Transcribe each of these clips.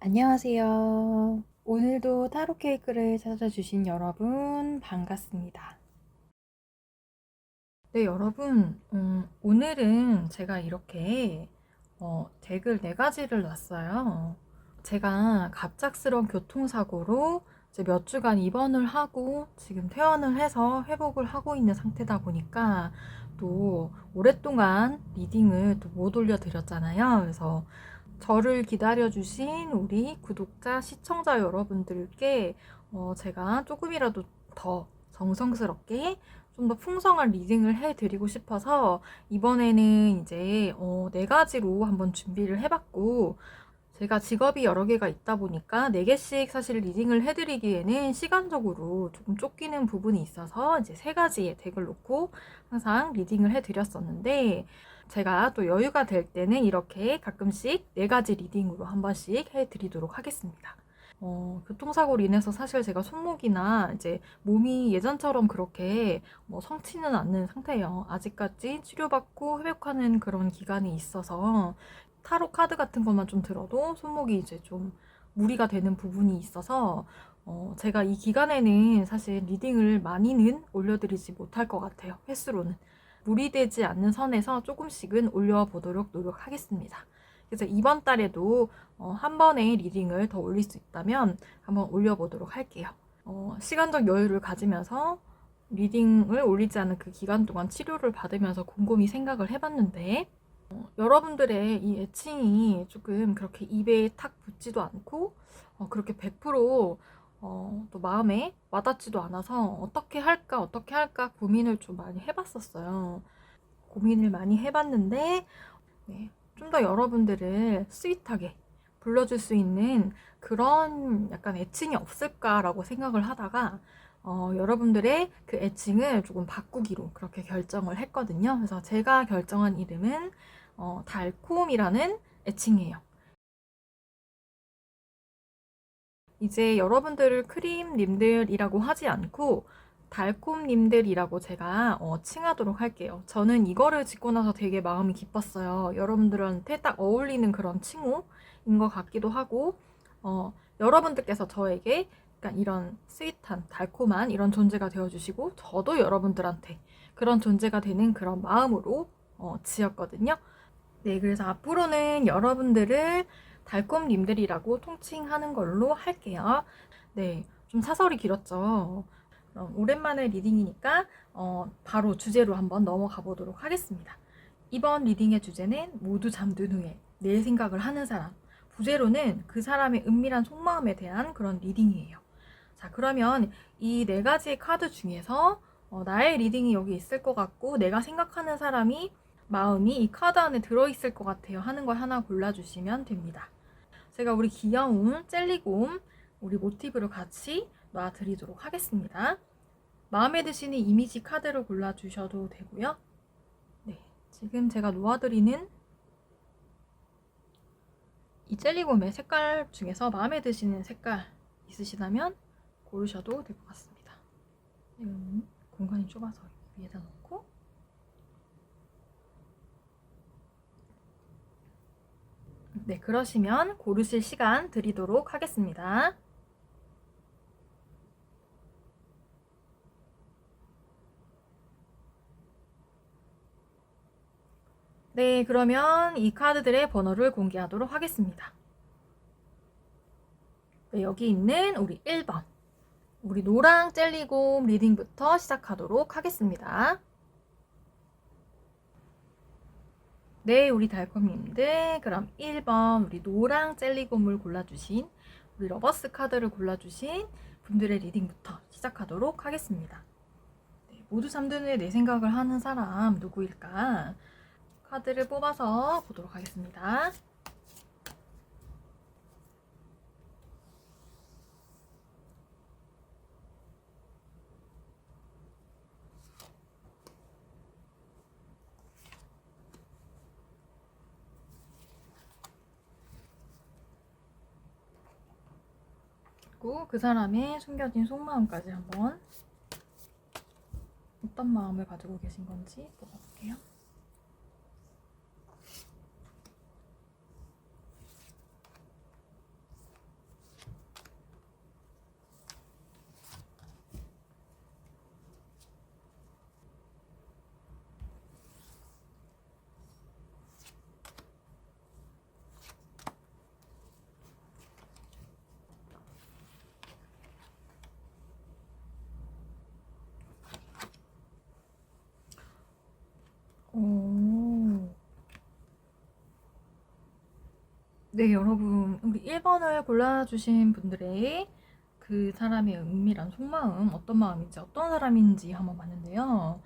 안녕하세요. 오늘도 타로 케이크를 찾아주신 여러분 반갑습니다. 네, 여러분, 오늘은 제가 이렇게 덱을 4가지를 놨어요. 제가 갑작스러운 교통사고로 이제 몇 주간 입원을 하고 지금 퇴원을 해서 회복을 하고 있는 상태다 보니까 또 오랫동안 리딩을 또 못 올려드렸잖아요. 그래서 저를 기다려주신 우리 구독자, 시청자 여러분들께 제가 조금이라도 더 정성스럽게 좀 더 풍성한 리딩을 해드리고 싶어서 이번에는 이제 4가지로 한번 준비를 해봤고, 제가 직업이 여러 개가 있다 보니까 4개씩 사실 리딩을 해드리기에는 시간적으로 조금 쫓기는 부분이 있어서 이제 3가지의 덱을 놓고 항상 리딩을 해드렸었는데, 제가 또 여유가 될 때는 이렇게 가끔씩 4가지 리딩으로 한 번씩 해드리도록 하겠습니다. 교통사고로 인해서 사실 제가 손목이나 이제 몸이 예전처럼 그렇게 성치는 않는 상태예요. 아직까지 치료받고 회복하는 그런 기간이 있어서 타로 카드 같은 것만 좀 들어도 손목이 이제 좀 무리가 되는 부분이 있어서 제가 이 기간에는 사실 리딩을 많이는 올려드리지 못할 것 같아요. 횟수로는. 무리되지 않는 선에서 조금씩은 올려보도록 노력하겠습니다. 그래서 이번 달에도 한 번에 리딩을 더 올릴 수 있다면 한번 올려보도록 할게요. 시간적 여유를 가지면서 리딩을 올리지 않은 그 기간 동안 치료를 받으면서 곰곰이 생각을 해봤는데, 여러분들의 이 애칭이 조금 그렇게 입에 탁 붙지도 않고 그렇게 100% 또 마음에 와닿지도 않아서 어떻게 할까 고민을 좀 많이 해봤었어요. 고민을 많이 해봤는데, 네, 좀 더 여러분들을 스윗하게 불러줄 수 있는 그런 약간 애칭이 없을까라고 생각을 하다가 여러분들의 그 애칭을 조금 바꾸기로 그렇게 결정을 했거든요. 그래서 제가 결정한 이름은 달콤이라는 애칭이에요. 이제 여러분들을 크림님들이라고 하지 않고 달콤님들이라고 제가 칭하도록 할게요. 저는 이거를 짓고 나서 되게 마음이 기뻤어요. 여러분들한테 딱 어울리는 그런 칭호인 것 같기도 하고, 여러분들께서 저에게 약간 이런 스윗한 달콤한 이런 존재가 되어주시고, 저도 여러분들한테 그런 존재가 되는 그런 마음으로 지었거든요. 네, 그래서 앞으로는 여러분들을 달콤님들이라고 통칭하는 걸로 할게요. 네, 좀 사설이 길었죠. 그럼 오랜만에 리딩이니까 바로 주제로 한번 넘어가 보도록 하겠습니다. 이번 리딩의 주제는 모두 잠든 후에 내 생각을 하는 사람. 부제로는 그 사람의 은밀한 속마음에 대한 그런 리딩이에요. 자, 그러면 이 4가지 카드 중에서 나의 리딩이 여기 있을 것 같고 내가 생각하는 사람이 마음이 이 카드 안에 들어있을 것 같아요 하는 걸 하나 골라주시면 됩니다. 제가 우리 귀여운 젤리곰 우리 모티브를 같이 놔드리도록 하겠습니다. 마음에 드시는 이미지 카드를 골라주셔도 되고요. 네, 지금 제가 놓아드리는 이 젤리곰의 색깔 중에서 마음에 드시는 색깔 있으시다면 고르셔도 될 것 같습니다. 공간이 좁아서 위에다 놓고, 네, 그러시면 고르실 시간 드리도록 하겠습니다. 네, 그러면 이 카드들의 번호를 공개하도록 하겠습니다. 네, 여기 있는 우리 1번, 우리 노랑 젤리곰 리딩부터 시작하도록 하겠습니다. 네, 우리 달콤님들, 그럼 1번 우리 노랑 젤리곰을 골라주신, 우리 러버스 카드를 골라주신 분들의 리딩부터 시작하도록 하겠습니다. 네, 모두 잠든 후에 내 생각을 하는 사람 누구일까? 카드를 뽑아서 보도록 하겠습니다. 그리고 그 사람의 숨겨진 속마음까지 한번 어떤 마음을 가지고 계신 건지 뽑아볼게요. 네, 여러분, 우리 1번을 골라주신 분들의 그 사람의 은밀한 속마음, 어떤 마음인지, 어떤 사람인지 한번 봤는데요.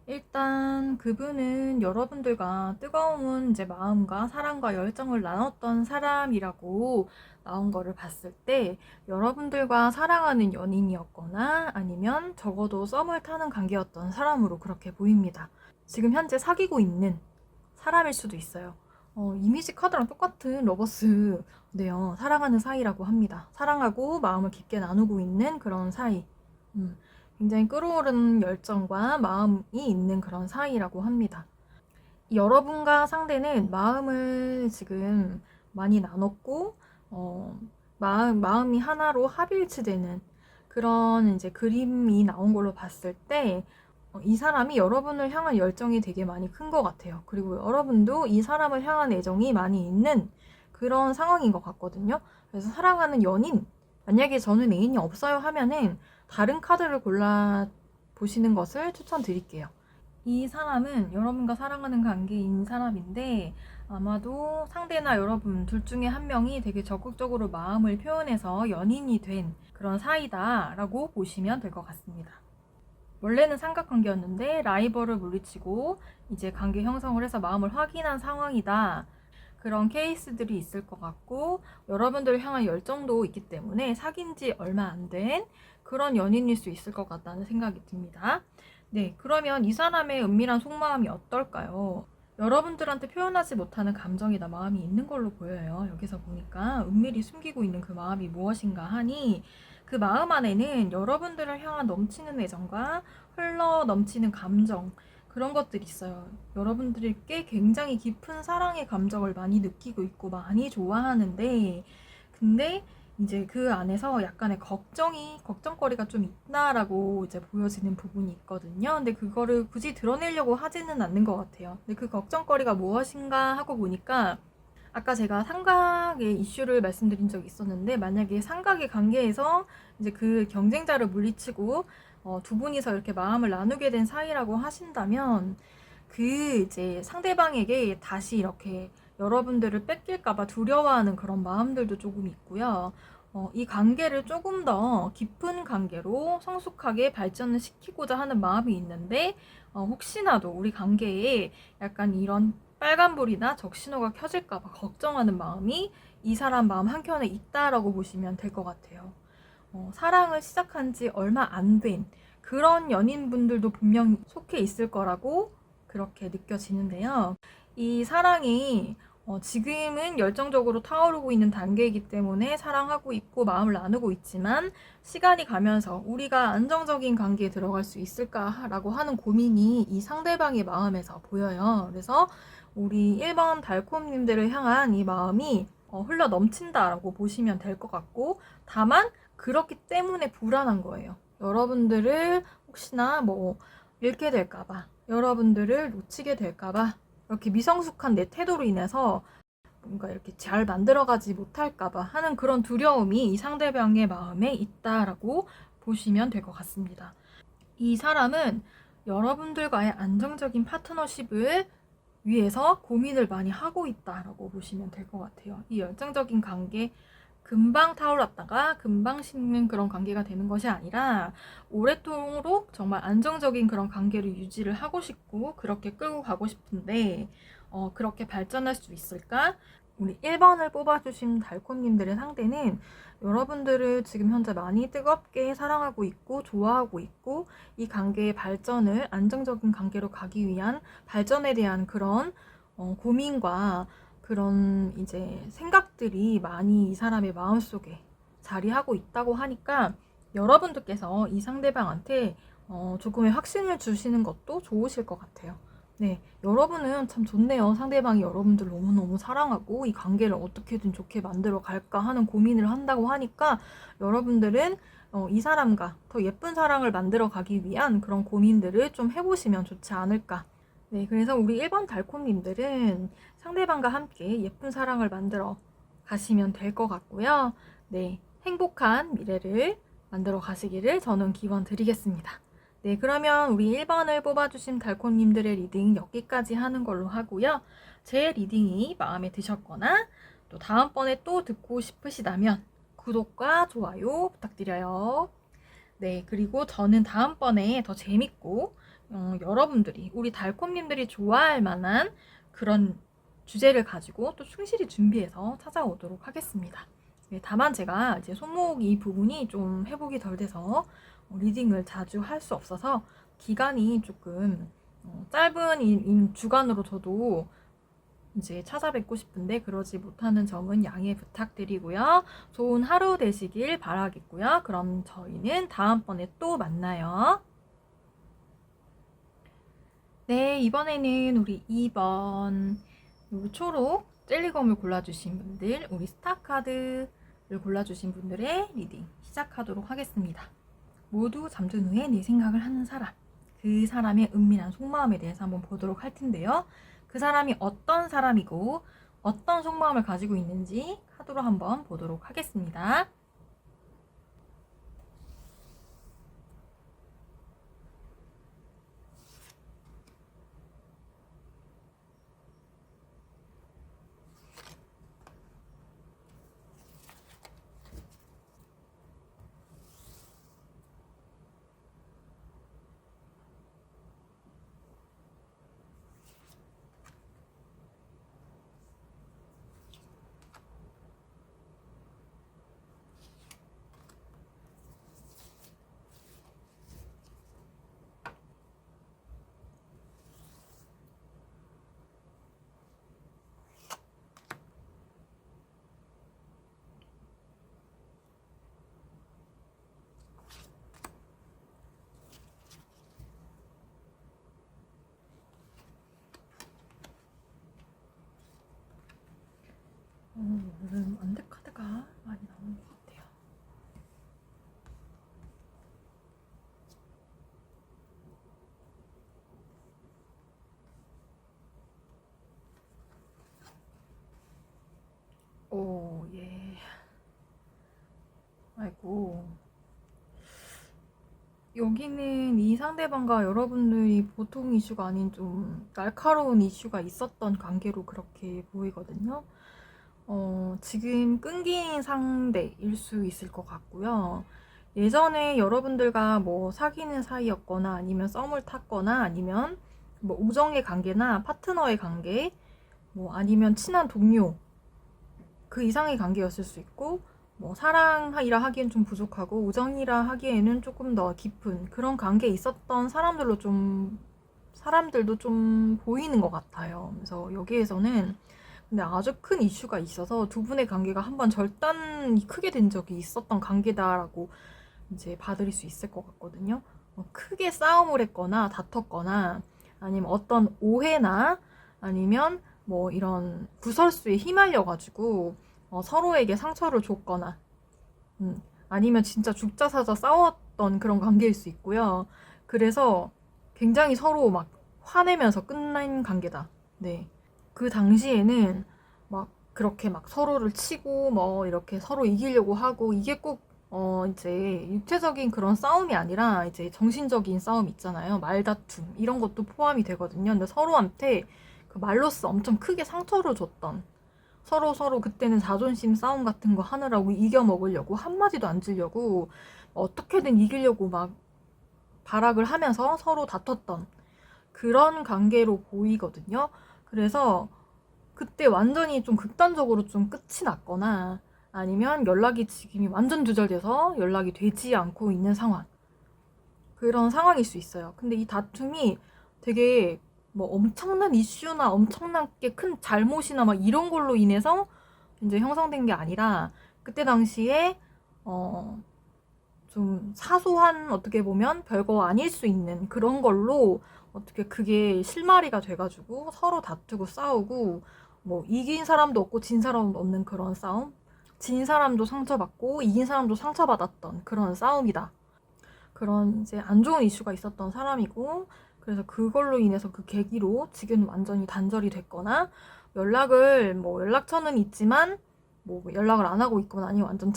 일단 그분은 여러분들과 뜨거운 이제 마음과 사랑과 열정을 나눴던 사람이라고 나온 거를 봤을 때 여러분들과 사랑하는 연인이었거나 아니면 적어도 썸을 타는 관계였던 사람으로 그렇게 보입니다. 지금 현재 사귀고 있는 사람일 수도 있어요. 이미지 카드랑 똑같은 러버스네요. 사랑하는 사이라고 합니다. 사랑하고 마음을 깊게 나누고 있는 그런 사이. 굉장히 끌어오르는 열정과 마음이 있는 그런 사이라고 합니다. 여러분과 상대는 마음을 지금 많이 나눴고, 마음이 하나로 합일치되는 그런 이제 그림이 나온 걸로 봤을 때, 이 사람이 여러분을 향한 열정이 되게 많이 큰 것 같아요. 그리고 여러분도 이 사람을 향한 애정이 많이 있는 그런 상황인 것 같거든요. 그래서 사랑하는 연인, 만약에 저는 애인이 없어요 하면은 다른 카드를 골라 보시는 것을 추천드릴게요. 이 사람은 여러분과 사랑하는 관계인 사람인데 아마도 상대나 여러분 둘 중에 한 명이 되게 적극적으로 마음을 표현해서 연인이 된 그런 사이다라고 보시면 될 것 같습니다. 원래는 삼각관계였는데 라이벌을 물리치고 이제 관계 형성을 해서 마음을 확인한 상황이다. 그런 케이스들이 있을 것 같고 여러분들을 향한 열정도 있기 때문에 사귄 지 얼마 안 된 그런 연인일 수 있을 것 같다는 생각이 듭니다. 네, 그러면 이 사람의 은밀한 속마음이 어떨까요? 여러분들한테 표현하지 못하는 감정이나 마음이 있는 걸로 보여요. 여기서 보니까 은밀히 숨기고 있는 그 마음이 무엇인가 하니 그 마음 안에는 여러분들을 향한 넘치는 애정과 흘러 넘치는 감정, 그런 것들이 있어요. 여러분들께 굉장히 깊은 사랑의 감정을 많이 느끼고 있고 많이 좋아하는데, 근데 이제 그 안에서 약간의 걱정거리가 좀 있다라고 이제 보여지는 부분이 있거든요. 근데 그거를 굳이 드러내려고 하지는 않는 것 같아요. 근데 그 걱정거리가 무엇인가 하고 보니까 아까 제가 삼각의 이슈를 말씀드린 적이 있었는데 만약에 삼각의 관계에서 이제 그 경쟁자를 물리치고 두 분이서 이렇게 마음을 나누게 된 사이라고 하신다면 그 이제 상대방에게 다시 이렇게 여러분들을 뺏길까봐 두려워하는 그런 마음들도 조금 있고요. 이 관계를 조금 더 깊은 관계로 성숙하게 발전을 시키고자 하는 마음이 있는데 혹시나도 우리 관계에 약간 이런 빨간불이나 적신호가 켜질까봐 걱정하는 마음이 이 사람 마음 한켠에 있다라고 보시면 될 것 같아요. 사랑을 시작한 지 얼마 안 된 그런 연인분들도 분명 속해 있을 거라고 그렇게 느껴지는데요. 이 사랑이 지금은 열정적으로 타오르고 있는 단계이기 때문에 사랑하고 있고 마음을 나누고 있지만 시간이 가면서 우리가 안정적인 관계에 들어갈 수 있을까라고 하는 고민이 이 상대방의 마음에서 보여요. 그래서 우리 1번 달콤님들을 향한 이 마음이 흘러 넘친다라고 보시면 될 것 같고 다만 그렇기 때문에 불안한 거예요. 여러분들을 혹시나 뭐 잃게 될까봐, 여러분들을 놓치게 될까봐, 이렇게 미성숙한 내 태도로 인해서 뭔가 이렇게 잘 만들어가지 못할까봐 하는 그런 두려움이 이 상대방의 마음에 있다라고 보시면 될 것 같습니다. 이 사람은 여러분들과의 안정적인 파트너십을 위해서 고민을 많이 하고 있다라고 보시면 될 것 같아요. 이 열정적인 관계, 금방 타올랐다가 금방 식는 그런 관계가 되는 것이 아니라 오랫도록 정말 안정적인 그런 관계를 유지를 하고 싶고 그렇게 끌고 가고 싶은데 그렇게 발전할 수 있을까? 우리 1번을 뽑아주신 달콤님들의 상대는 여러분들을 지금 현재 많이 뜨겁게 사랑하고 있고 좋아하고 있고 이 관계의 발전을 안정적인 관계로 가기 위한 발전에 대한 그런 고민과 그런 이제 생각들이 많이 이 사람의 마음속에 자리하고 있다고 하니까 여러분들께서 이 상대방한테 조금의 확신을 주시는 것도 좋으실 것 같아요. 네, 여러분은 참 좋네요. 상대방이 여러분들 너무너무 사랑하고 이 관계를 어떻게든 좋게 만들어 갈까 하는 고민을 한다고 하니까 여러분들은 이 사람과 더 예쁜 사랑을 만들어 가기 위한 그런 고민들을 좀 해보시면 좋지 않을까. 네, 그래서 우리 1번 달콤님들은 상대방과 함께 예쁜 사랑을 만들어 가시면 될 것 같고요. 네, 행복한 미래를 만들어 가시기를 저는 기원 드리겠습니다. 네, 그러면 우리 1번을 뽑아주신 달콤님들의 리딩 여기까지 하는 걸로 하고요. 제 리딩이 마음에 드셨거나 또 다음번에 또 듣고 싶으시다면 구독과 좋아요 부탁드려요. 네, 그리고 저는 다음번에 더 재밌고 여러분들이 우리 달콤님들이 좋아할 만한 그런 주제를 가지고 또 충실히 준비해서 찾아오도록 하겠습니다. 네, 다만 제가 이제 손목 이 부분이 좀 회복이 덜 돼서 리딩을 자주 할 수 없어서 기간이 조금 짧은 주간으로 저도 이제 찾아뵙고 싶은데 그러지 못하는 점은 양해 부탁드리고요. 좋은 하루 되시길 바라겠고요. 그럼 저희는 다음번에 또 만나요. 네, 이번에는 우리 2번 초록 젤리검을 골라주신 분들, 우리 스타카드를 골라주신 분들의 리딩 시작하도록 하겠습니다. 모두 잠든 후에 내 생각을 하는 사람, 그 사람의 은밀한 속마음에 대해서 한번 보도록 할 텐데요. 그 사람이 어떤 사람이고 어떤 속마음을 가지고 있는지 카드로 한번 보도록 하겠습니다. 오늘은 안데카드가 많이 나오는 것 같아요. 오, 예. 아이고. 여기는 이 상대방과 여러분들이 보통 이슈가 아닌 좀 날카로운 이슈가 있었던 관계로 그렇게 보이거든요. 지금 끈긴 상대일 수 있을 것 같고요. 예전에 여러분들과 뭐 사귀는 사이였거나 아니면 썸을 탔거나 아니면 뭐 우정의 관계나 파트너의 관계, 뭐 아니면 친한 동료, 그 이상의 관계였을 수 있고, 뭐 사랑이라 하기엔 좀 부족하고 우정이라 하기에는 조금 더 깊은 그런 관계에 있었던 사람들도 좀 보이는 것 같아요. 그래서 여기에서는 근데 아주 큰 이슈가 있어서 두 분의 관계가 한번 절단이 크게 된 적이 있었던 관계다라고 이제 봐드릴 수 있을 것 같거든요. 크게 싸움을 했거나 다퉜거나 아니면 어떤 오해나 아니면 뭐 이런 구설수에 휘말려가지고 서로에게 상처를 줬거나 아니면 진짜 죽자사자 싸웠던 그런 관계일 수 있고요. 그래서 굉장히 서로 막 화내면서 끝난 관계다. 네. 그 당시에는 막 그렇게 막 서로를 치고 뭐 이렇게 서로 이기려고 하고 이게 꼭 이제 육체적인 그런 싸움이 아니라 이제 정신적인 싸움 있잖아요. 말다툼 이런 것도 포함이 되거든요. 근데 서로한테 그 말로써 엄청 크게 상처를 줬던 서로 그때는 자존심 싸움 같은 거 하느라고 이겨 먹으려고 한마디도 안 지려고 어떻게든 이기려고 막 발악을 하면서 서로 다퉜던 그런 관계로 보이거든요. 그래서 그때 완전히 좀 극단적으로 좀 끝이 났거나 아니면 연락이 지금이 완전 두절돼서 연락이 되지 않고 있는 상황. 그런 상황일 수 있어요. 근데 이 다툼이 되게 뭐 엄청난 이슈나 엄청나게 큰 잘못이나 막 이런 걸로 인해서 이제 형성된 게 아니라 그때 당시에 좀 사소한 어떻게 보면 별거 아닐 수 있는 그런 걸로 어떻게 그게 실마리가 돼가지고 서로 다투고 싸우고 뭐 이긴 사람도 없고 진 사람도 없는 그런 싸움, 진 사람도 상처받고 이긴 사람도 상처받았던 그런 싸움이다. 그런 이제 안 좋은 이슈가 있었던 사람이고 그래서 그걸로 인해서 그 계기로 지금 완전히 단절이 됐거나 연락을 뭐 연락처는 있지만 뭐 연락을 안 하고 있거나 아니면 완전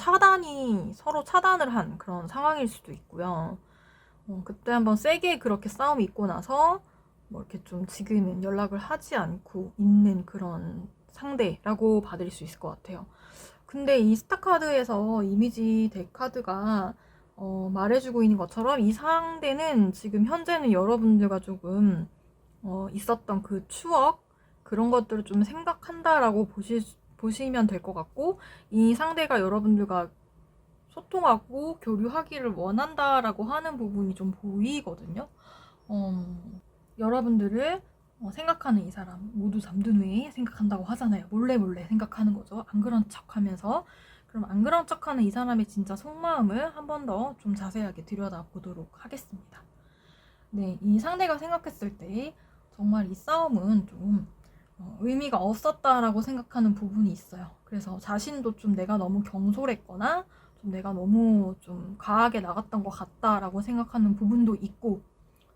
서로 차단을 한 그런 상황일 수도 있고요. 그때 한번 세게 그렇게 싸움이 있고 나서 뭐 이렇게 좀 지금은 연락을 하지 않고 있는 그런 상대라고 받을 수 있을 것 같아요. 근데 이 스타카드에서 이미지 덱 카드가 말해주고 있는 것처럼 이 상대는 지금 현재는 여러분들과 조금 있었던 그 추억 그런 것들을 좀 생각한다라고 보시면 될 것 같고, 이 상대가 여러분들과 소통하고 교류하기를 원한다라고 하는 부분이 좀 보이거든요. 여러분들을 생각하는 이 사람 모두 잠든 후에 생각한다고 하잖아요. 몰래 몰래 생각하는 거죠. 안 그런 척하면서. 그럼 안 그런 척하는 이 사람의 진짜 속마음을 한 번 더 좀 자세하게 들여다보도록 하겠습니다. 네, 이 상대가 생각했을 때 정말 이 싸움은 좀 의미가 없었다라고 생각하는 부분이 있어요. 그래서 자신도 좀 내가 너무 경솔했거나 좀 내가 너무 좀 과하게 나갔던 것 같다라고 생각하는 부분도 있고,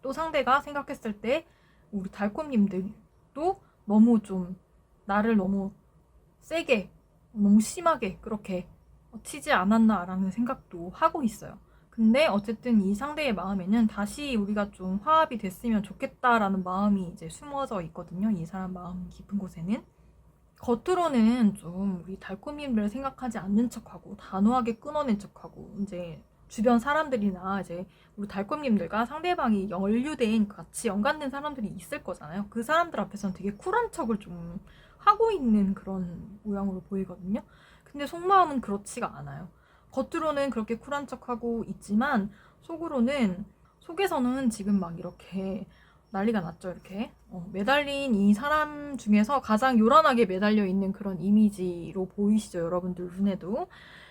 또 상대가 생각했을 때 우리 달콤님들도 너무 좀 나를 너무 세게 너무 심하게 그렇게 치지 않았나라는 생각도 하고 있어요. 근데 어쨌든 이 상대의 마음에는 다시 우리가 좀 화합이 됐으면 좋겠다라는 마음이 이제 숨어져 있거든요. 이 사람 마음 깊은 곳에는. 겉으로는 좀 우리 달콤님들을 생각하지 않는 척하고 단호하게 끊어낸 척하고 이제 주변 사람들이나 이제 우리 달콤님들과 상대방이 연루된 같이 연관된 사람들이 있을 거잖아요. 그 사람들 앞에서는 되게 쿨한 척을 좀 하고 있는 그런 모양으로 보이거든요. 근데 속마음은 그렇지가 않아요. 겉으로는 그렇게 쿨한 척하고 있지만 속에서는 지금 막 이렇게 난리가 났죠. 이렇게 매달린 이 사람 중에서 가장 요란하게 매달려 있는 그런 이미지로 보이시죠, 여러분들 눈에도.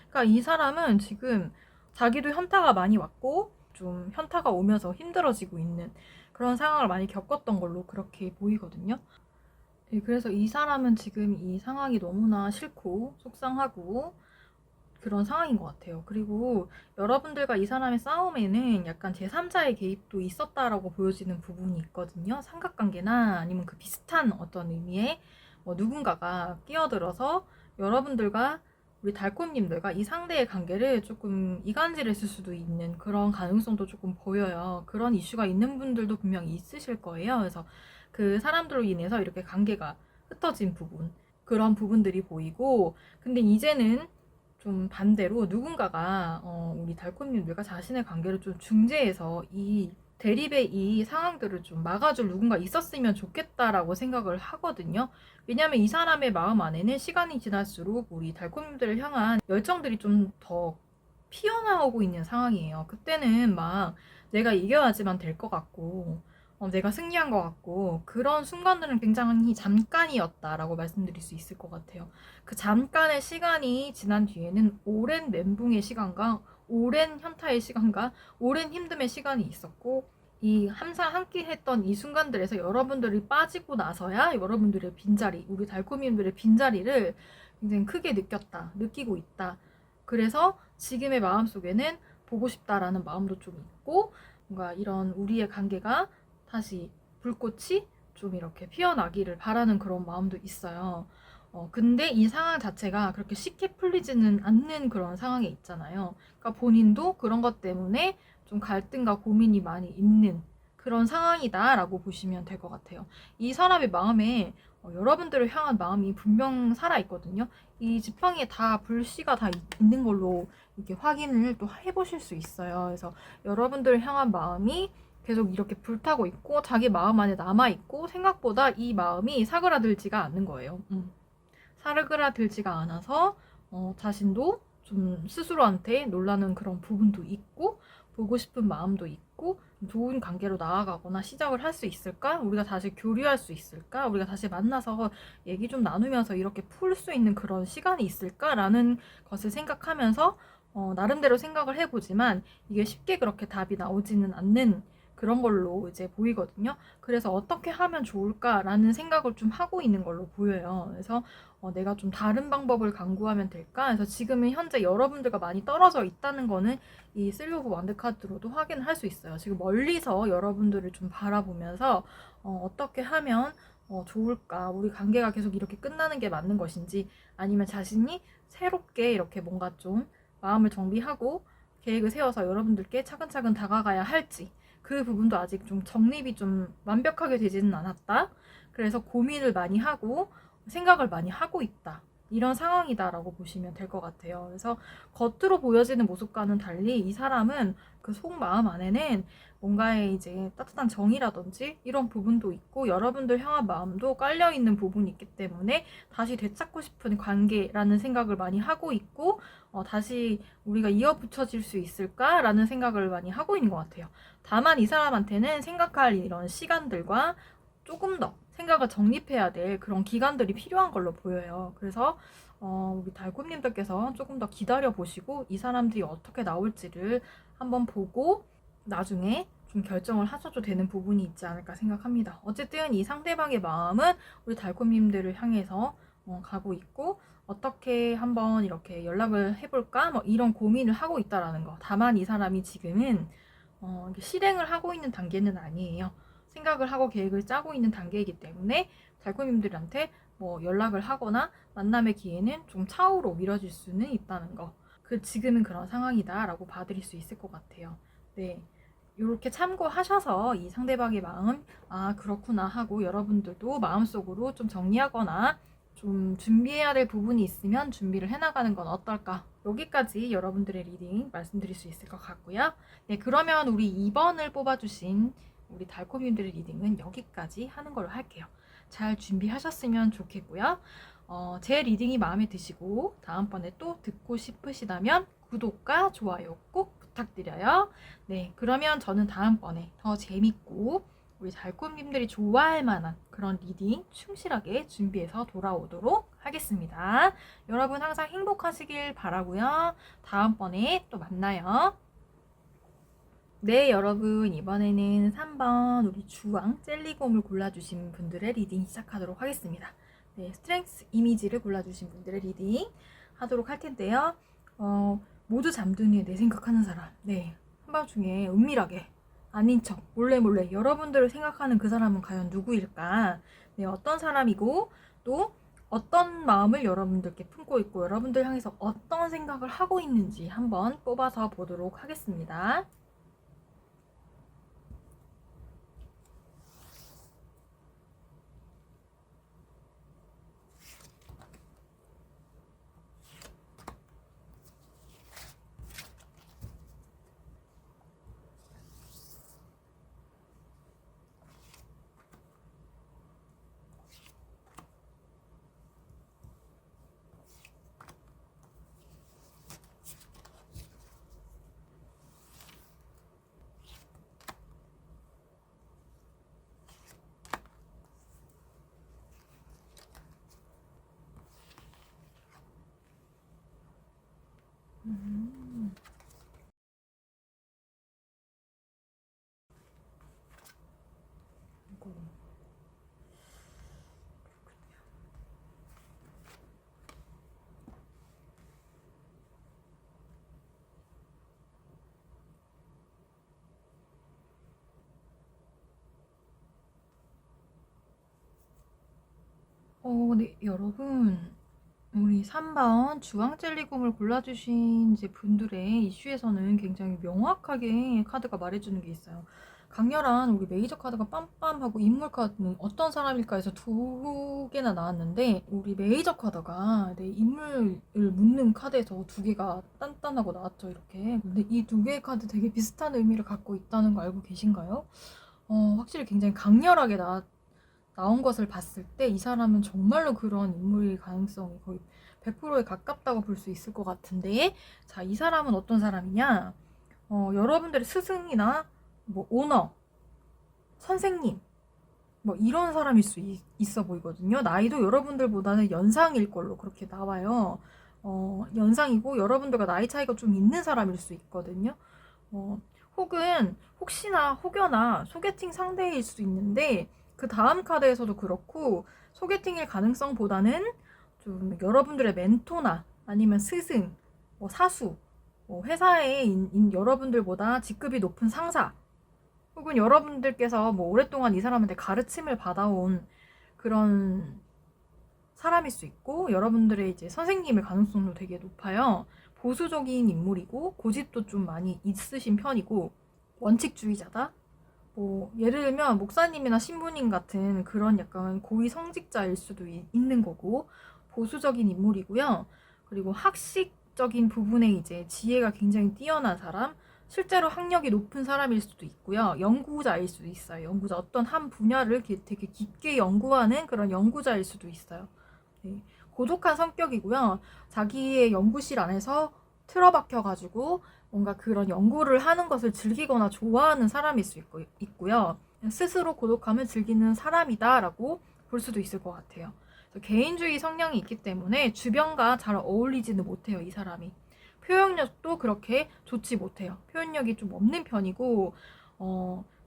그러니까 이 사람은 지금 자기도 현타가 많이 왔고 좀 현타가 오면서 힘들어지고 있는 그런 상황을 많이 겪었던 걸로 그렇게 보이거든요. 네, 그래서 이 사람은 지금 이 상황이 너무나 싫고 속상하고 그런 상황인 것 같아요. 그리고 여러분들과 이 사람의 싸움에는 약간 제3자의 개입도 있었다라고 보여지는 부분이 있거든요. 삼각관계나 아니면 그 비슷한 어떤 의미의 누군가가 끼어들어서 여러분들과 우리 달콤님들과 이 상대의 관계를 조금 이간질했을 수도 있는 그런 가능성도 조금 보여요. 그런 이슈가 있는 분들도 분명히 있으실 거예요. 그래서 그 사람들로 인해서 이렇게 관계가 흩어진 부분, 그런 부분들이 보이고, 근데 이제는 좀 반대로 누군가가 우리 달콤님들과 자신의 관계를 좀 중재해서 이 대립의 이 상황들을 좀 막아줄 누군가 있었으면 좋겠다라고 생각을 하거든요. 왜냐하면 이 사람의 마음 안에는 시간이 지날수록 우리 달콤님들을 향한 열정들이 좀 더 피어나오고 있는 상황이에요. 그때는 막 내가 이겨야지만 될 것 같고 내가 승리한 것 같고 그런 순간들은 굉장히 잠깐이었다라고 말씀드릴 수 있을 것 같아요. 그 잠깐의 시간이 지난 뒤에는 오랜 멘붕의 시간과 오랜 현타의 시간과 오랜 힘듦의 시간이 있었고, 이 항상 함께 했던 이 순간들에서 여러분들이 빠지고 나서야 여러분들의 빈자리, 우리 달콤이들의 빈자리를 굉장히 크게 느끼고 있다. 그래서 지금의 마음속에는 보고 싶다라는 마음도 좀 있고, 뭔가 이런 우리의 관계가 다시 불꽃이 좀 이렇게 피어나기를 바라는 그런 마음도 있어요. 근데 이 상황 자체가 그렇게 쉽게 풀리지는 않는 그런 상황에 있잖아요. 그러니까 본인도 그런 것 때문에 좀 갈등과 고민이 많이 있는 그런 상황이다라고 보시면 될 것 같아요. 이 사람의 마음에 여러분들을 향한 마음이 분명 살아있거든요. 이 지팡이에 다 불씨가 다 있는 걸로 이렇게 확인을 또 해보실 수 있어요. 그래서 여러분들을 향한 마음이 계속 이렇게 불타고 있고 자기 마음 안에 남아있고 생각보다 이 마음이 사그라들지가 않는 거예요. 사그라들지가 않아서 자신도 좀 스스로한테 놀라는 그런 부분도 있고 보고 싶은 마음도 있고 좋은 관계로 나아가거나 시작을 할 수 있을까? 우리가 다시 교류할 수 있을까? 우리가 다시 만나서 얘기 좀 나누면서 이렇게 풀 수 있는 그런 시간이 있을까라는 것을 생각하면서 나름대로 생각을 해보지만 이게 쉽게 그렇게 답이 나오지는 않는 그런 걸로 이제 보이거든요. 그래서 어떻게 하면 좋을까라는 생각을 좀 하고 있는 걸로 보여요. 그래서 내가 좀 다른 방법을 강구하면 될까? 그래서 지금은 현재 여러분들과 많이 떨어져 있다는 거는 이 실버 오브 완드 카드로도 확인을 할 수 있어요. 지금 멀리서 여러분들을 좀 바라보면서 어떻게 하면 좋을까? 우리 관계가 계속 이렇게 끝나는 게 맞는 것인지 아니면 자신이 새롭게 이렇게 뭔가 좀 마음을 정비하고 계획을 세워서 여러분들께 차근차근 다가가야 할지 그 부분도 아직 좀 정립이 좀 완벽하게 되지는 않았다. 그래서 고민을 많이 하고 생각을 많이 하고 있다. 이런 상황이다라고 보시면 될 것 같아요. 그래서 겉으로 보여지는 모습과는 달리 이 사람은 그 속마음 안에는 뭔가의 이제 따뜻한 정이라든지 이런 부분도 있고 여러분들 향한 마음도 깔려있는 부분이 있기 때문에 다시 되찾고 싶은 관계라는 생각을 많이 하고 있고 다시 우리가 이어붙여질 수 있을까라는 생각을 많이 하고 있는 것 같아요. 다만 이 사람한테는 생각할 이런 시간들과 조금 더 생각을 정립해야 될 그런 기간들이 필요한 걸로 보여요. 그래서 우리 달콤님들께서 조금 더 기다려 보시고 이 사람들이 어떻게 나올지를 한번 보고 나중에 좀 결정을 하셔도 되는 부분이 있지 않을까 생각합니다. 어쨌든 이 상대방의 마음은 우리 달콤님들을 향해서 가고 있고 어떻게 한번 이렇게 연락을 해볼까 뭐 이런 고민을 하고 있다라는 거. 다만 이 사람이 지금은 실행을 하고 있는 단계는 아니에요. 생각을 하고 계획을 짜고 있는 단계이기 때문에 달콤님들한테 뭐 연락을 하거나 만남의 기회는 좀 차후로 미뤄질 수는 있다는 거. 지금은 그런 상황이다라고 봐드릴 수 있을 것 같아요. 네. 이렇게 참고하셔서 이 상대방의 마음, 아, 그렇구나 하고 여러분들도 마음속으로 좀 정리하거나 좀 준비해야 될 부분이 있으면 준비를 해나가는 건 어떨까? 여기까지 여러분들의 리딩 말씀드릴 수 있을 것 같고요. 네, 그러면 우리 2번을 뽑아주신 우리 달콤님들의 리딩은 여기까지 하는 걸로 할게요. 잘 준비하셨으면 좋겠고요. 제 리딩이 마음에 드시고 다음번에 또 듣고 싶으시다면 구독과 좋아요 꼭 부탁드려요. 네, 그러면 저는 다음번에 더 재밌고 우리 달콤님들이 좋아할 만한 그런 리딩 충실하게 준비해서 돌아오도록 하겠습니다. 여러분 항상 행복하시길 바라고요. 다음번에 또 만나요. 네, 여러분 이번에는 3번 우리 주황 젤리곰을 골라주신 분들의 리딩 시작하도록 하겠습니다. 네, 스트렝스 이미지를 골라주신 분들의 리딩 하도록 할 텐데요. 모두 잠든 후에 내 생각하는 사람. 네, 한밤중에 은밀하게 아닌 척 몰래 여러분들을 생각하는 그 사람은 과연 누구일까? 네, 어떤 사람이고 또 어떤 마음을 여러분들께 품고 있고 여러분들 향해서 어떤 생각을 하고 있는지 한번 뽑아서 보도록 하겠습니다. 네, 여러분. 우리 3번 주황젤리곰을 골라주신 이제 분들의 이슈에서는 굉장히 명확하게 카드가 말해주는 게 있어요. 강렬한 우리 메이저 카드가 빰빰하고 인물 카드는 어떤 사람일까 해서 2개나 나왔는데 우리 메이저 카드가 네, 인물을 묻는 카드에서 2개가 단단하고 나왔죠, 이렇게. 근데 이 2개의 카드 되게 비슷한 의미를 갖고 있다는 거 알고 계신가요? 확실히 굉장히 강렬하게 나온 것을 봤을 때 이 사람은 정말로 그런 인물일 가능성이 거의 100%에 가깝다고 볼 수 있을 것 같은데, 자, 이 사람은 어떤 사람이냐? 여러분들의 스승이나 뭐 오너, 선생님, 뭐 이런 사람일 수 있어 보이거든요. 나이도 여러분들보다는 연상일 걸로 그렇게 나와요. 연상이고 여러분들과 나이 차이가 좀 있는 사람일 수 있거든요. 혹은 혹시나 혹여나 소개팅 상대일 수 있는데 그 다음 카드에서도 그렇고 소개팅일 가능성보다는 좀 여러분들의 멘토나 아니면 스승, 뭐 사수, 뭐 회사에 여러분들보다 직급이 높은 상사 혹은 여러분들께서 뭐 오랫동안 이 사람한테 가르침을 받아온 그런 사람일 수 있고 여러분들의 이제 선생님일 가능성도 되게 높아요. 보수적인 인물이고 고집도 좀 많이 있으신 편이고 원칙주의자다. 뭐 예를 들면 목사님이나 신부님 같은 그런 약간 고위 성직자일 수도 있는 거고, 보수적인 인물이고요. 그리고 학식적인 부분에 이제 지혜가 굉장히 뛰어난 사람, 실제로 학력이 높은 사람일 수도 있고요. 연구자일 수도 있어요. 연구자, 어떤 한 분야를 되게 깊게 연구하는 그런 연구자일 수도 있어요. 네. 고독한 성격이고요. 자기의 연구실 안에서 틀어박혀가지고 뭔가 그런 연구를 하는 것을 즐기거나 좋아하는 사람일 수 있고요. 스스로 고독함을 즐기는 사람이다라고 볼 수도 있을 것 같아요. 개인주의 성향이 있기 때문에 주변과 잘 어울리지는 못해요, 이 사람이. 표현력도 그렇게 좋지 못해요. 표현력이 좀 없는 편이고,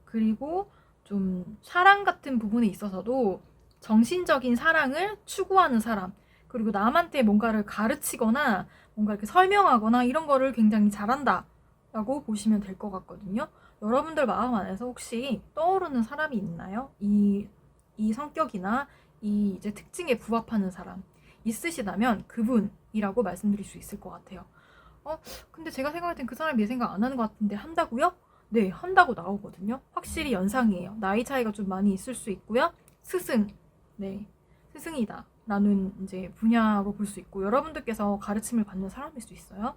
그리고 좀 사랑 같은 부분에 있어서도 정신적인 사랑을 추구하는 사람, 그리고 남한테 뭔가를 가르치거나 뭔가 이렇게 설명하거나 이런 거를 굉장히 잘한다 라고 보시면 될 것 같거든요. 여러분들 마음 안에서 혹시 떠오르는 사람이 있나요? 이 성격이나 이 이제 특징에 부합하는 사람 있으시다면 그분이라고 말씀드릴 수 있을 것 같아요. 근데 제가 생각할 땐 그 사람이 내 생각 안 하는 것 같은데 한다고요? 네, 한다고 나오거든요. 확실히 연상이에요. 나이 차이가 좀 많이 있을 수 있고요. 스승, 네, 스승이다 라는 이제 분야로 볼 수 있고, 여러분들께서 가르침을 받는 사람일 수 있어요.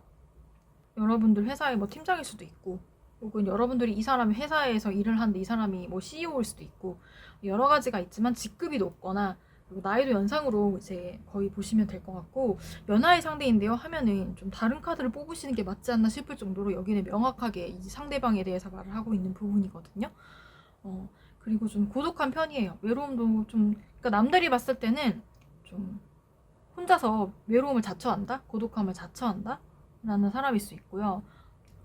여러분들 회사의 뭐 팀장일 수도 있고, 혹은 여러분들이 이 사람이 회사에서 일을 하는데 이 사람이 뭐 CEO일 수도 있고, 여러 가지가 있지만 직급이 높거나 그리고 나이도 연상으로 이제 거의 보시면 될 것 같고, 연하의 상대인데요 하면은 좀 다른 카드를 뽑으시는 게 맞지 않나 싶을 정도로 여기는 명확하게 이 상대방에 대해서 말을 하고 있는 부분이거든요. 그리고 좀 고독한 편이에요. 외로움도 좀, 그러니까 남들이 봤을 때는 좀 혼자서 외로움을 자처한다? 고독함을 자처한다? 라는 사람일 수 있고요.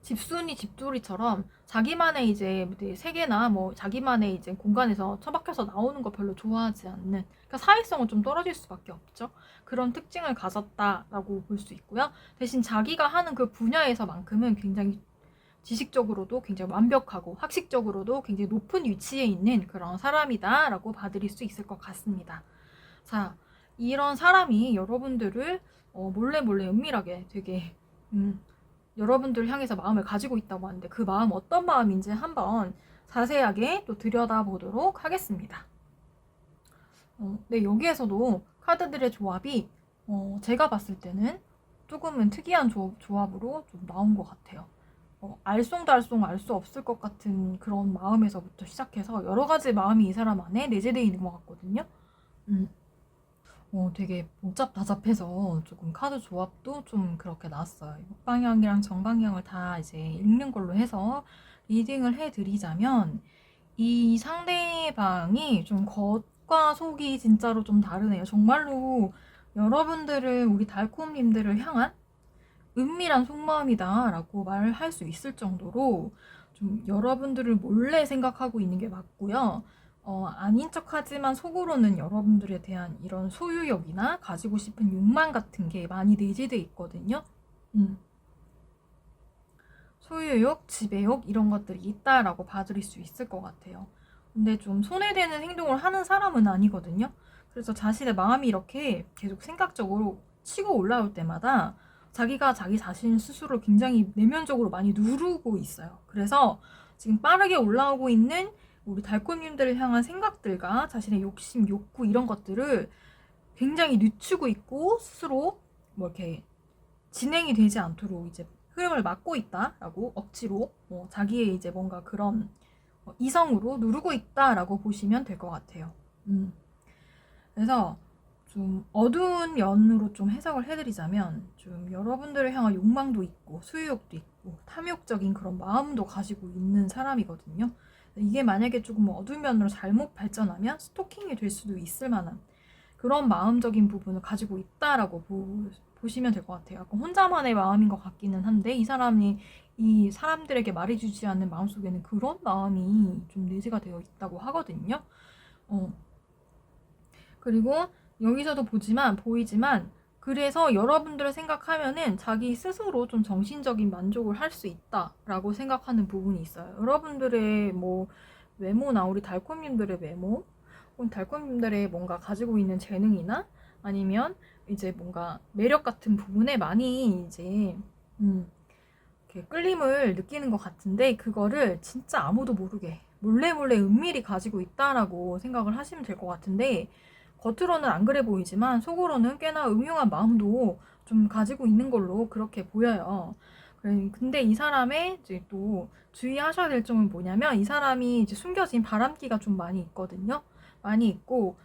집순이 집돌이처럼 자기만의 이제 세계나 뭐 자기만의 이제 공간에서 처박혀서 나오는 거 별로 좋아하지 않는, 그러니까 사회성은 좀 떨어질 수밖에 없죠. 그런 특징을 가졌다라고 볼 수 있고요. 대신 자기가 하는 그 분야에서만큼은 굉장히 지식적으로도 굉장히 완벽하고 학식적으로도 굉장히 높은 위치에 있는 그런 사람이다라고 봐드릴 수 있을 것 같습니다. 자, 이런 사람이 여러분들을 몰래 은밀하게 되게 여러분들 향해서 마음을 가지고 있다고 하는데, 그 마음 어떤 마음인지 한번 자세하게 또 들여다보도록 하겠습니다. 네, 여기에서도 카드들의 조합이 제가 봤을 때는 조금은 특이한 조합으로 좀 나온 것 같아요. 알쏭달쏭 알 수 없을 것 같은 그런 마음에서부터 시작해서 여러 가지 마음이 이 사람 안에 내재되어 있는 것 같거든요. 되게 복잡다잡해서 조금 카드 조합도 좀 그렇게 나왔어요. 역방향이랑 정방향을 다 이제 읽는 걸로 해서 리딩을 해드리자면, 이 상대방이 좀 겉과 속이 진짜로 좀 다르네요. 정말로 여러분들을, 우리 달콤님들을 향한 은밀한 속마음이다 라고 말할 수 있을 정도로 좀 여러분들을 몰래 생각하고 있는 게 맞고요. 아닌 척하지만 속으로는 여러분들에 대한 이런 소유욕이나 가지고 싶은 욕망 같은 게 많이 내재되어 있거든요. 소유욕, 지배욕 이런 것들이 있다라고 봐드릴 수 있을 것 같아요. 근데 좀 손해되는 행동을 하는 사람은 아니거든요. 그래서 자신의 마음이 이렇게 계속 생각적으로 치고 올라올 때마다 자기가 자기 자신 스스로 굉장히 내면적으로 많이 누르고 있어요. 그래서 지금 빠르게 올라오고 있는 우리 달콤님들을 향한 생각들과 자신의 욕심, 욕구 이런 것들을 굉장히 늦추고 있고, 스스로 뭐 이렇게 진행이 되지 않도록 이제 흐름을 막고 있다라고 억지로 자기의 이제 뭔가 그런 이성으로 누르고 있다라고 보시면 될 것 같아요. 그래서 좀 어두운 면으로 좀 해석을 해드리자면, 좀 여러분들을 향한 욕망도 있고 소유욕도 있고 탐욕적인 그런 마음도 가지고 있는 사람이거든요. 이게 만약에 조금 어두운 면으로 잘못 발전하면 스토킹이 될 수도 있을 만한 그런 마음적인 부분을 가지고 있다라고 보시면 될 것 같아요. 약간 혼자만의 마음인 것 같기는 한데, 이 사람이 이 사람들에게 말해주지 않는 마음속에는 그런 마음이 좀 내재가 되어 있다고 하거든요. 그리고 여기서도 보이지만 그래서 여러분들을 생각하면은 자기 스스로 좀 정신적인 만족을 할 수 있다라고 생각하는 부분이 있어요. 여러분들의 뭐 외모나 우리 달콤님들의 외모, 혹은 달콤님들의 뭔가 가지고 있는 재능이나 아니면 이제 뭔가 매력 같은 부분에 많이 이제 이렇게 끌림을 느끼는 것 같은데, 그거를 진짜 아무도 모르게 몰래 은밀히 가지고 있다라고 생각을 하시면 될 것 같은데, 겉으로는 안 그래 보이지만 속으로는 꽤나 음흉한 마음도 좀 가지고 있는 걸로 그렇게 보여요. 근데 이 사람의 이제 또 주의하셔야 될 점은 뭐냐면, 이 사람이 이제 숨겨진 바람기가 좀 많이 있거든요. 많이 있고,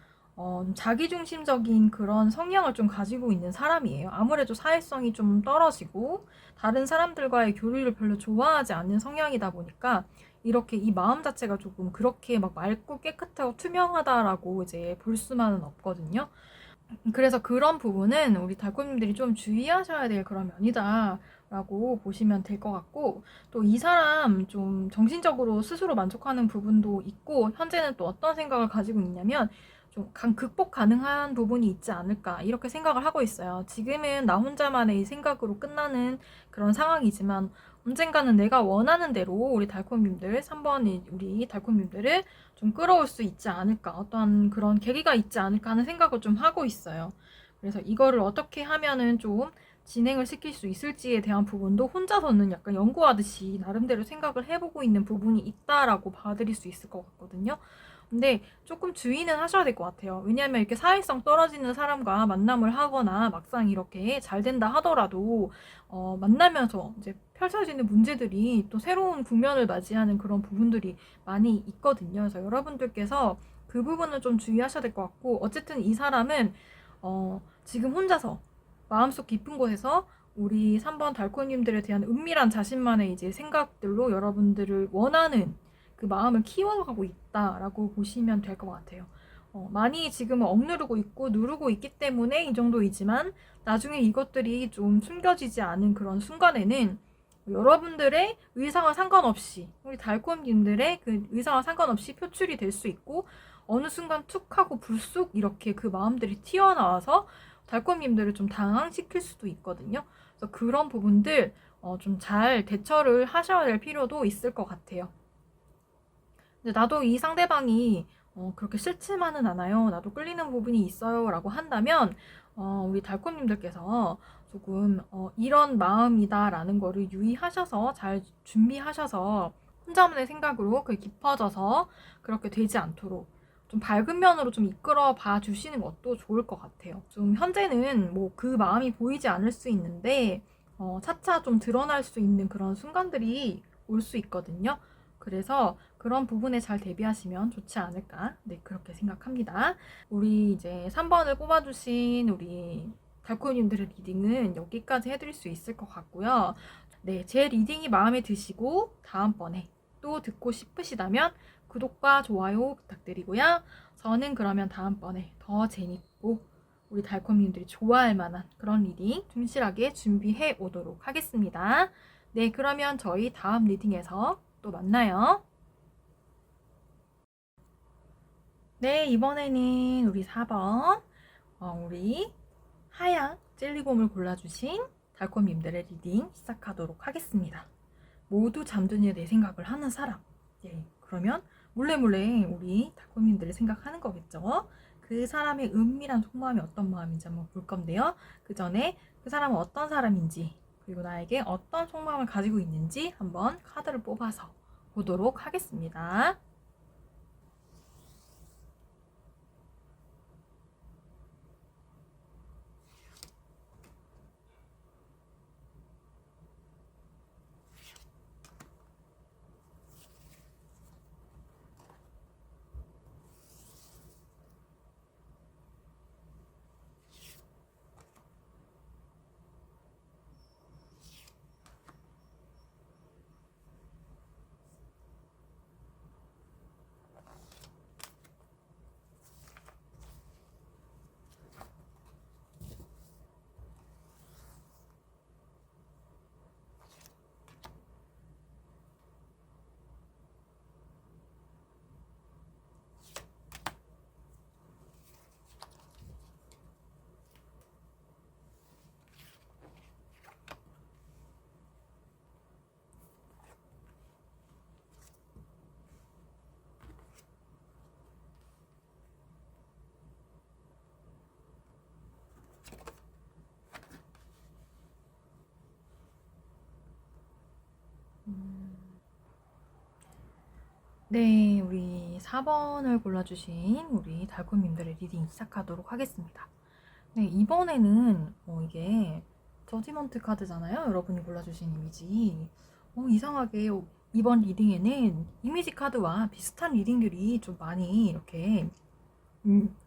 자기중심적인 그런 성향을 좀 가지고 있는 사람이에요. 아무래도 사회성이 좀 떨어지고, 다른 사람들과의 교류를 별로 좋아하지 않는 성향이다 보니까, 이렇게 이 마음 자체가 조금 그렇게 막 맑고 깨끗하고 투명하다라고 이제 볼 수만은 없거든요. 그래서 그런 부분은 우리 달콤님들이 좀 주의하셔야 될 그런 면이다 라고 보시면 될 것 같고, 또 이 사람 좀 정신적으로 스스로 만족하는 부분도 있고, 현재는 또 어떤 생각을 가지고 있냐면, 좀 극복 가능한 부분이 있지 않을까 이렇게 생각을 하고 있어요. 지금은 나 혼자만의 이 생각으로 끝나는 그런 상황이지만, 언젠가는 내가 원하는 대로 우리 달콤님들 3번 우리 달콤님들을 좀 끌어올 수 있지 않을까, 어떤 그런 계기가 있지 않을까 하는 생각을 좀 하고 있어요. 그래서 이거를 어떻게 하면은 좀 진행을 시킬 수 있을지에 대한 부분도 혼자서는 약간 연구하듯이 나름대로 생각을 해보고 있는 부분이 있다라고 봐드릴 수 있을 것 같거든요. 근데 조금 주의는 하셔야 될 것 같아요. 왜냐하면 이렇게 사회성 떨어지는 사람과 만남을 하거나 막상 이렇게 잘 된다 하더라도 만나면서 이제 펼쳐지는 문제들이 또 새로운 국면을 맞이하는 그런 부분들이 많이 있거든요. 그래서 여러분들께서 그 부분은 좀 주의하셔야 될 것 같고, 어쨌든 이 사람은 지금 혼자서 마음속 깊은 곳에서 우리 3번 달코님들에 대한 은밀한 자신만의 이제 생각들로 여러분들을 원하는 그 마음을 키워가고 있다라고 보시면 될 것 같아요. 많이 지금은 억누르고 있고 누르고 있기 때문에 이 정도이지만, 나중에 이것들이 좀 숨겨지지 않은 그런 순간에는 여러분들의 의사와 상관없이, 우리 달콤님들의 그 의사와 상관없이 표출이 될 수 있고, 어느 순간 툭 하고 불쑥 이렇게 그 마음들이 튀어나와서 달콤님들을 좀 당황시킬 수도 있거든요. 그래서 그런 부분들 좀 잘 대처를 하셔야 될 필요도 있을 것 같아요. 근데 나도 이 상대방이 그렇게 싫지만은 않아요, 나도 끌리는 부분이 있어요 라고 한다면, 우리 달콤님들께서 조금 이런 마음이다 라는 거를 유의하셔서 잘 준비하셔서 혼자만의 생각으로 그게 깊어져서 그렇게 되지 않도록 좀 밝은 면으로 좀 이끌어 봐 주시는 것도 좋을 것 같아요. 좀 현재는 뭐 그 마음이 보이지 않을 수 있는데 차차 좀 드러날 수 있는 그런 순간들이 올 수 있거든요. 그래서 그런 부분에 잘 대비하시면 좋지 않을까, 네, 그렇게 생각합니다. 우리 이제 3번을 뽑아주신 우리 달코님들의 리딩은 여기까지 해드릴 수 있을 것 같고요. 네, 제 리딩이 마음에 드시고 다음번에 또 듣고 싶으시다면 구독과 좋아요 부탁드리고요. 저는 그러면 다음번에 더 재밌고 우리 달콤님들이 좋아할 만한 그런 리딩 충실하게 준비해 오도록 하겠습니다. 네, 그러면 저희 다음 리딩에서 또 만나요. 네, 이번에는 우리 4번 우리 하양 젤리곰을 골라주신 달콤님들의 리딩 시작하도록 하겠습니다. 모두 잠든 후에 내 생각을 하는 사람. 예, 그러면 몰래 우리 달콤님들을 생각하는 거겠죠. 그 사람의 은밀한 속마음이 어떤 마음인지 한번 볼 건데요. 그 전에 그 사람은 어떤 사람인지, 그리고 나에게 어떤 속마음을 가지고 있는지 한번 카드를 뽑아서 보도록 하겠습니다. 네, 우리 4번을 골라주신 우리 달콤님들의 리딩 시작하도록 하겠습니다. 네, 이번에는 이게 저지먼트 카드잖아요. 여러분이 골라주신 이미지. 이상하게 이번 리딩에는 이미지 카드와 비슷한 리딩들이 좀 많이 이렇게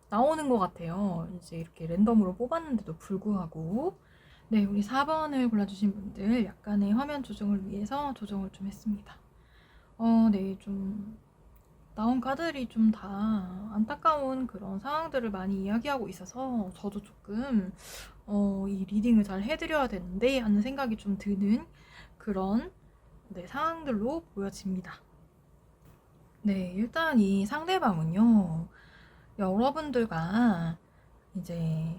나오는 것 같아요. 이제 이렇게 랜덤으로 뽑았는데도 불구하고. 네, 우리 4번을 골라주신 분들 약간의 화면 조정을 위해서 조정을 좀 했습니다. 네, 좀 나온 카드들이 좀 다 안타까운 그런 상황들을 많이 이야기하고 있어서 저도 조금 이 리딩을 잘 해드려야 되는데 하는 생각이 좀 드는 그런 상황들로 보여집니다. 네, 일단 이 상대방은요, 여러분들과 이제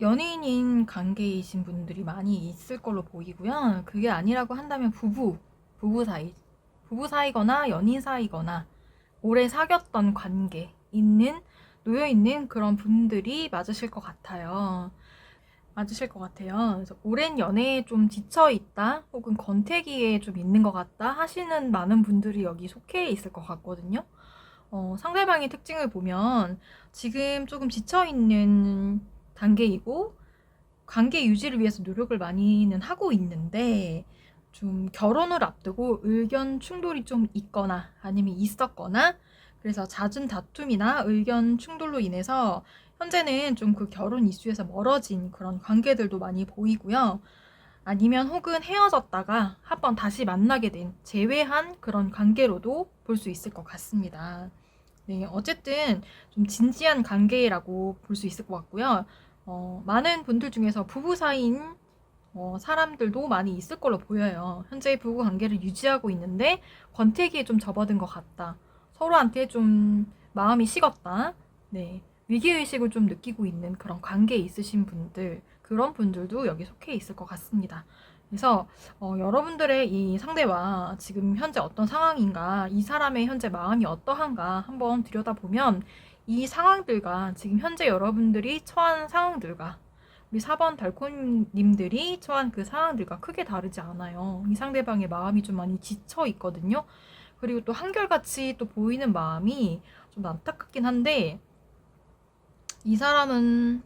연인인 관계이신 분들이 많이 있을 걸로 보이고요. 그게 아니라고 한다면 부부 사이거나 연인 사이거나 오래 사귀었던 관계 놓여있는 그런 분들이 맞으실 것 같아요. 그래서 오랜 연애에 좀 지쳐있다 혹은 권태기에 좀 있는 것 같다 하시는 많은 분들이 여기 속해 있을 것 같거든요. 상대방의 특징을 보면 지금 조금 지쳐있는 단계이고 관계 유지를 위해서 노력을 많이는 하고 있는데 좀 결혼을 앞두고 의견 충돌이 좀 있거나 아니면 있었거나 그래서 잦은 다툼이나 의견 충돌로 인해서 현재는 좀 그 결혼 이슈에서 멀어진 그런 관계들도 많이 보이고요. 아니면 혹은 헤어졌다가 한번 다시 만나게 된 재회한 그런 관계로도 볼 수 있을 것 같습니다. 네, 어쨌든 좀 진지한 관계라고 볼 수 있을 것 같고요. 많은 분들 중에서 부부 사이인 사람들도 많이 있을 걸로 보여요. 현재 부부 관계를 유지하고 있는데 권태기에 좀 접어든 것 같다. 서로한테 좀 마음이 식었다. 네, 위기의식을 좀 느끼고 있는 그런 관계에 있으신 분들, 그런 분들도 여기 속해 있을 것 같습니다. 그래서 여러분들의 이 상대와 지금 현재 어떤 상황인가, 이 사람의 현재 마음이 어떠한가 한번 들여다보면 이 상황들과 지금 현재 여러분들이 처한 상황들과 우리 4번 달콤님들이 처한 그 상황들과 크게 다르지 않아요. 이 상대방의 마음이 좀 많이 지쳐 있거든요. 그리고 또 한결같이 또 보이는 마음이 좀 안타깝긴 한데 이 상대방은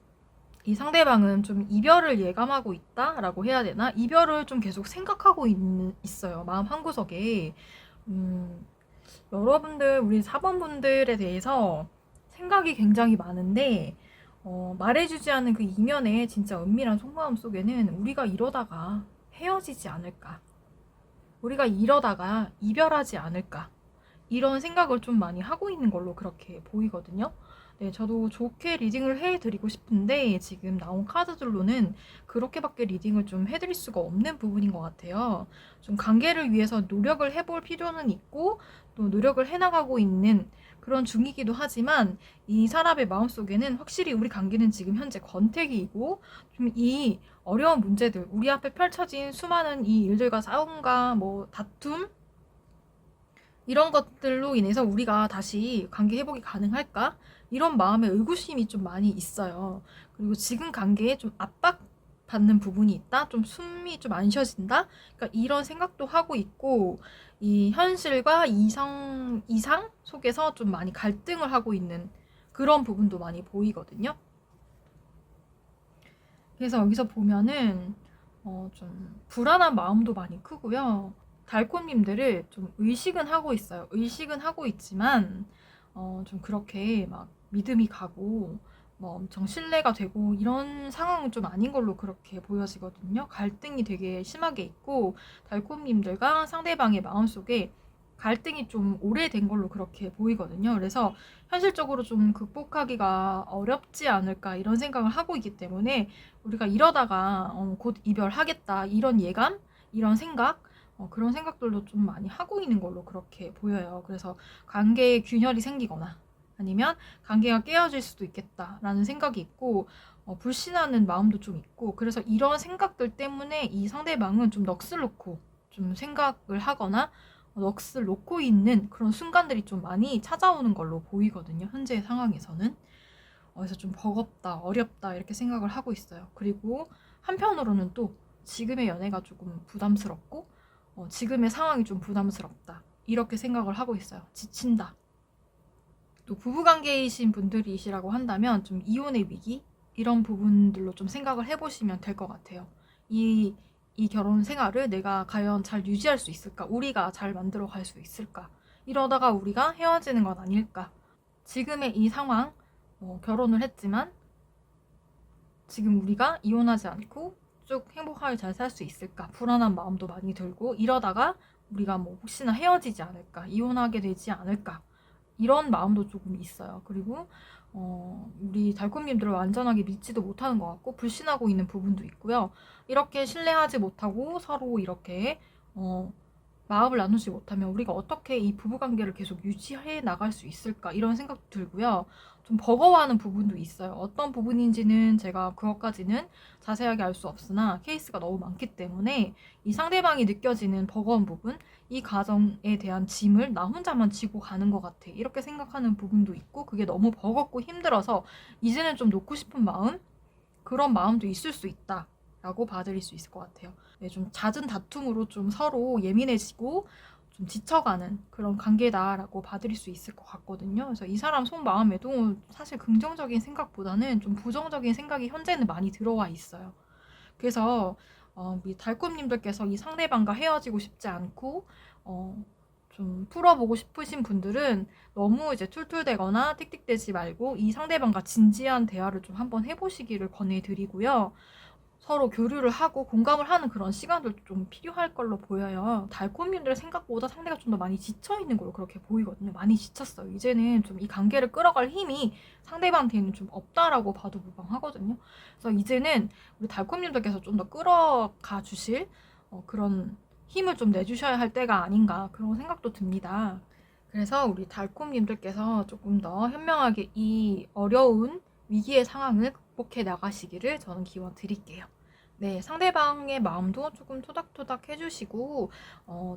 좀 이별을 예감하고 있다라고 해야 되나? 이별을 좀 계속 생각하고 있어요. 마음 한구석에. 여러분들, 우리 4번 분들에 대해서 생각이 굉장히 많은데, 말해주지 않은 그 이면에 진짜 은밀한 속마음 속에는 우리가 이러다가 헤어지지 않을까. 우리가 이러다가 이별하지 않을까. 이런 생각을 좀 많이 하고 있는 걸로 그렇게 보이거든요. 네, 저도 좋게 리딩을 해드리고 싶은데 지금 나온 카드들로는 그렇게밖에 리딩을 좀 해드릴 수가 없는 부분인 것 같아요. 좀 관계를 위해서 노력을 해볼 필요는 있고 또 노력을 해나가고 있는 그런 중이기도 하지만 이 사람의 마음속에는 확실히 우리 관계는 지금 현재 권태기이고 좀 이 어려운 문제들, 우리 앞에 펼쳐진 수많은 이 일들과 싸움과 뭐 다툼 이런 것들로 인해서 우리가 다시 관계 회복이 가능할까? 이런 마음의 의구심이 좀 많이 있어요. 그리고 지금 관계에 좀 압박받는 부분이 있다? 좀 숨이 좀 안 쉬어진다? 그러니까 이런 생각도 하고 있고, 이 현실과 이상 속에서 좀 많이 갈등을 하고 있는 그런 부분도 많이 보이거든요. 그래서 여기서 보면은, 좀 불안한 마음도 많이 크고요. 달콤님들을 좀 의식은 하고 있어요. 의식은 하고 있지만 좀 그렇게 막 믿음이 가고 뭐 엄청 신뢰가 되고 이런 상황은 좀 아닌 걸로 그렇게 보여지거든요. 갈등이 되게 심하게 있고 달콤님들과 상대방의 마음속에 갈등이 좀 오래된 걸로 그렇게 보이거든요. 그래서 현실적으로 좀 극복하기가 어렵지 않을까 이런 생각을 하고 있기 때문에 우리가 이러다가 곧 이별하겠다 이런 예감, 이런 생각 그런 생각들도 좀 많이 하고 있는 걸로 그렇게 보여요. 그래서 관계에 균열이 생기거나 아니면 관계가 깨어질 수도 있겠다라는 생각이 있고 불신하는 마음도 좀 있고 그래서 이런 생각들 때문에 이 상대방은 좀 넋을 놓고 좀 생각을 하거나 넋을 놓고 있는 그런 순간들이 좀 많이 찾아오는 걸로 보이거든요. 현재 상황에서는. 그래서 좀 버겁다, 어렵다 이렇게 생각을 하고 있어요. 그리고 한편으로는 또 지금의 연애가 조금 부담스럽고 지금의 상황이 좀 부담스럽다. 이렇게 생각을 하고 있어요. 지친다. 또 부부관계이신 분들이시라고 한다면 좀 이혼의 위기 이런 부분들로 좀 생각을 해보시면 될 것 같아요. 이 결혼 생활을 내가 과연 잘 유지할 수 있을까? 우리가 잘 만들어 갈 수 있을까? 이러다가 우리가 헤어지는 건 아닐까? 지금의 이 상황, 결혼을 했지만 지금 우리가 이혼하지 않고 쭉 행복하게 잘 살 수 있을까? 불안한 마음도 많이 들고 이러다가 우리가 뭐 혹시나 헤어지지 않을까? 이혼하게 되지 않을까? 이런 마음도 조금 있어요. 그리고 우리 달콤님들을 완전하게 믿지도 못하는 것 같고 불신하고 있는 부분도 있고요. 이렇게 신뢰하지 못하고 서로 이렇게 마음을 나누지 못하면 우리가 어떻게 이 부부관계를 계속 유지해 나갈 수 있을까 이런 생각도 들고요. 좀 버거워하는 부분도 있어요. 어떤 부분인지는 제가 그것까지는 자세하게 알 수 없으나 케이스가 너무 많기 때문에 이 상대방이 느껴지는 버거운 부분, 이 가정에 대한 짐을 나 혼자만 지고 가는 것 같아. 이렇게 생각하는 부분도 있고 그게 너무 버겁고 힘들어서 이제는 좀 놓고 싶은 마음? 그런 마음도 있을 수 있다. 라고 봐드릴 수 있을 것 같아요. 네, 좀 잦은 다툼으로 좀 서로 예민해지고 좀 지쳐가는 그런 관계다라고 봐드릴 수 있을 것 같거든요. 그래서 이 사람 속마음에도 사실 긍정적인 생각보다는 좀 부정적인 생각이 현재는 많이 들어와 있어요. 그래서 이 달콤님들께서 이 상대방과 헤어지고 싶지 않고 좀 풀어보고 싶으신 분들은 너무 이제 툴툴대거나 틱틱대지 말고 이 상대방과 진지한 대화를 좀 한번 해보시기를 권해드리고요. 서로 교류를 하고 공감을 하는 그런 시간들도 좀 필요할 걸로 보여요. 달콤님들 생각보다 상대가 좀 더 많이 지쳐있는 걸로 그렇게 보이거든요. 많이 지쳤어요. 이제는 좀 이 관계를 끌어갈 힘이 상대방한테는 좀 없다라고 봐도 무방하거든요. 그래서 이제는 우리 달콤님들께서 좀 더 끌어가 주실 그런 힘을 좀 내주셔야 할 때가 아닌가 그런 생각도 듭니다. 그래서 우리 달콤님들께서 조금 더 현명하게 이 어려운 위기의 상황을 극복해 나가시기를 저는 기원 드릴게요. 네, 상대방의 마음도 조금 토닥토닥 해주시고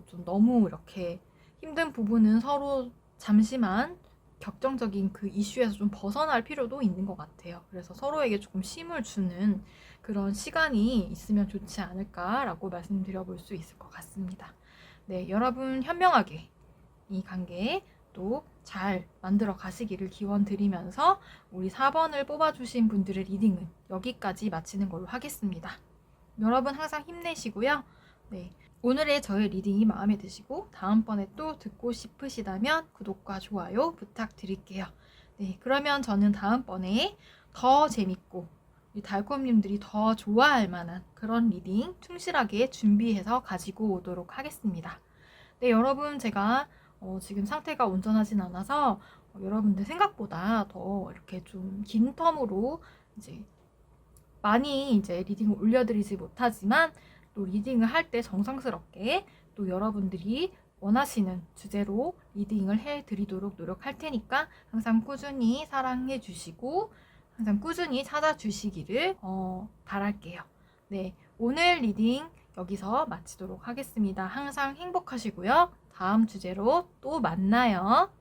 좀 너무 이렇게 힘든 부분은 서로 잠시만 격정적인 그 이슈에서 좀 벗어날 필요도 있는 것 같아요. 그래서 서로에게 조금 쉼을 주는 그런 시간이 있으면 좋지 않을까라고 말씀드려볼 수 있을 것 같습니다. 네, 여러분 현명하게 이 관계 또 잘 만들어 가시기를 기원 드리면서 우리 4번을 뽑아주신 분들의 리딩은 여기까지 마치는 걸로 하겠습니다. 여러분 항상 힘내시고요. 네, 오늘의 저의 리딩이 마음에 드시고 다음번에 또 듣고 싶으시다면 구독과 좋아요 부탁드릴게요. 네, 그러면 저는 다음번에 더 재밌고 이 달콤님들이 더 좋아할 만한 그런 리딩 충실하게 준비해서 가지고 오도록 하겠습니다. 네, 여러분 제가 지금 상태가 온전하진 않아서 여러분들 생각보다 더 이렇게 좀 긴 텀으로 이제 많이 이제 리딩을 올려드리지 못하지만 또 리딩을 할 때 정성스럽게 또 여러분들이 원하시는 주제로 리딩을 해드리도록 노력할 테니까 항상 꾸준히 사랑해 주시고 항상 꾸준히 찾아주시기를 바랄게요. 네, 오늘 리딩 여기서 마치도록 하겠습니다. 항상 행복하시고요. 다음 주제로 또 만나요.